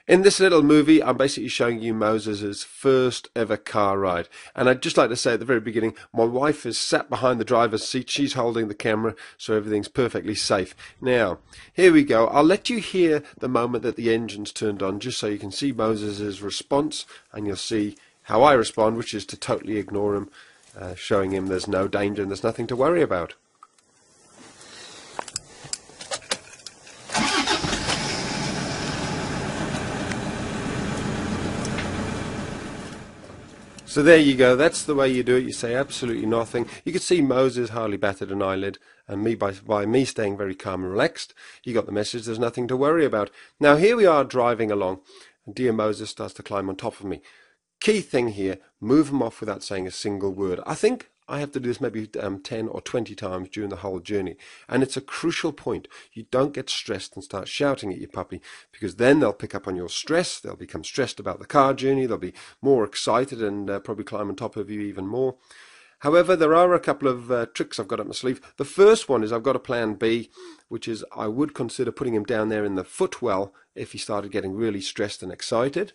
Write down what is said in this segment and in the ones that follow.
In this little movie, I'm basically showing you Moses's first ever car ride. And I'd just like to say at the very beginning, my wife is sat behind the driver's seat. She's holding the camera, so everything's perfectly safe. Now, here we go. I'll let you hear the moment that the engine's turned on, just so you can see Moses's response, and you'll see how I respond, which is to totally ignore him, showing him there's no danger and there's nothing to worry about. So there you go, that's the way you do it. You say absolutely nothing. You could see Moses hardly batted an eyelid, and me by me staying very calm and relaxed, you got the message there's nothing to worry about. Now here we are driving along, and dear Moses starts to climb on top of me. Key thing here, move him off without saying a single word. I think I have to do this maybe 10 or 20 times during the whole journey. And it's a crucial point. You don't get stressed and start shouting at your puppy, because then they'll pick up on your stress. They'll become stressed about the car journey. They'll be more excited and probably climb on top of you even more. However, there are a couple of tricks I've got up my sleeve. The first one is I've got a plan B, which is I would consider putting him down there in the footwell if he started getting really stressed and excited.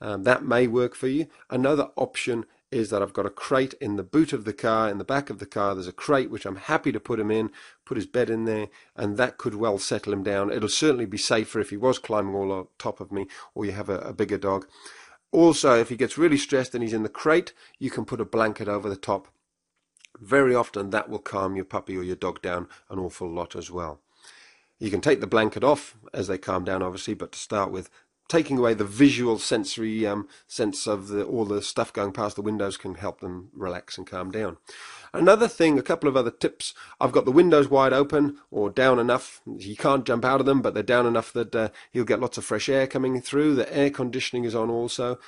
That may work for you. Another option is that I've got a crate in the boot of the car, in the back of the car. There's a crate which I'm happy to put him in, put his bed in there, and that could well settle him down. It'll certainly be safer if he was climbing all on top of me, or you have a bigger dog. Also, if he gets really stressed and he's in the crate, you can put a blanket over the top. Very often that will calm your puppy or your dog down an awful lot as well. You can take the blanket off as they calm down, obviously, but to start with, taking away the visual sensory sense of all the stuff going past the windows can help them relax and calm down. Another thing, a couple of other tips. I've got the windows wide open or down enough. He can't jump out of them, but they're down enough that he'll get lots of fresh air coming through. The air conditioning is on also.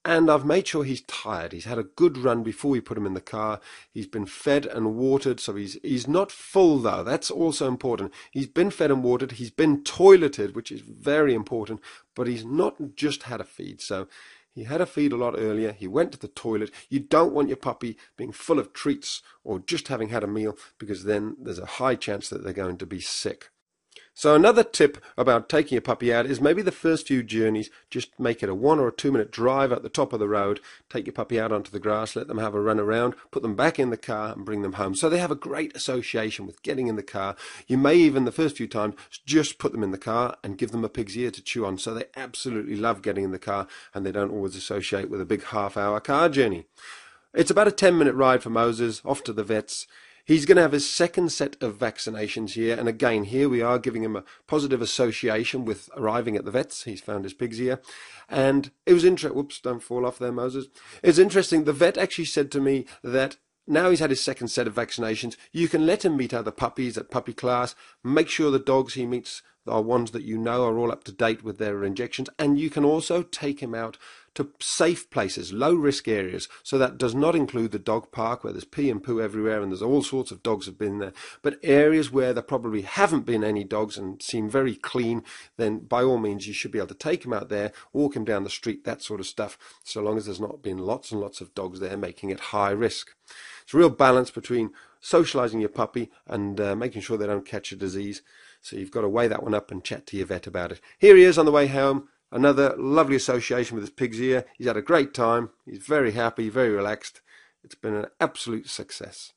And I've made sure he's tired. He's had a good run before we put him in the car. He's been fed and watered, so he's not full though. That's also important. He's been fed and watered. He's been toileted, which is very important, but he's not just had a feed. So he had a feed a lot earlier. He went to the toilet. You don't want your puppy being full of treats or just having had a meal, because then there's a high chance that they're going to be sick. So another tip about taking a puppy out is maybe the first few journeys, just make it a 1 or 2 minute drive at the top of the road, take your puppy out onto the grass, let them have a run around, put them back in the car and bring them home. So they have a great association with getting in the car. You may even, the first few times, just put them in the car and give them a pig's ear to chew on. So they absolutely love getting in the car, and they don't always associate with a big half-hour car journey. It's about a 10-minute ride for Moses, off to the vets. He's going to have his second set of vaccinations here, and again, here we are giving him a positive association with arriving at the vets. He's found his pig's ear, and it was interesting. Whoops, don't fall off there, Moses. It's interesting. The vet actually said to me that now he's had his second set of vaccinations, you can let him meet other puppies at puppy class. Make sure the dogs he meets are ones that you know are all up to date with their injections, and you can also take him out to safe places, low risk areas. So that does not include the dog park where there's pee and poo everywhere and there's all sorts of dogs have been there, but areas where there probably haven't been any dogs and seem very clean, then by all means you should be able to take him out there, walk him down the street, that sort of stuff, so long as there's not been lots and lots of dogs there making it high risk. It's a real balance between socializing your puppy and making sure they don't catch a disease. So you've got to weigh that one up and chat to your vet about it. Here he is on the way home. Another lovely association with his pig's ear. He's had a great time. He's very happy, very relaxed. It's been an absolute success.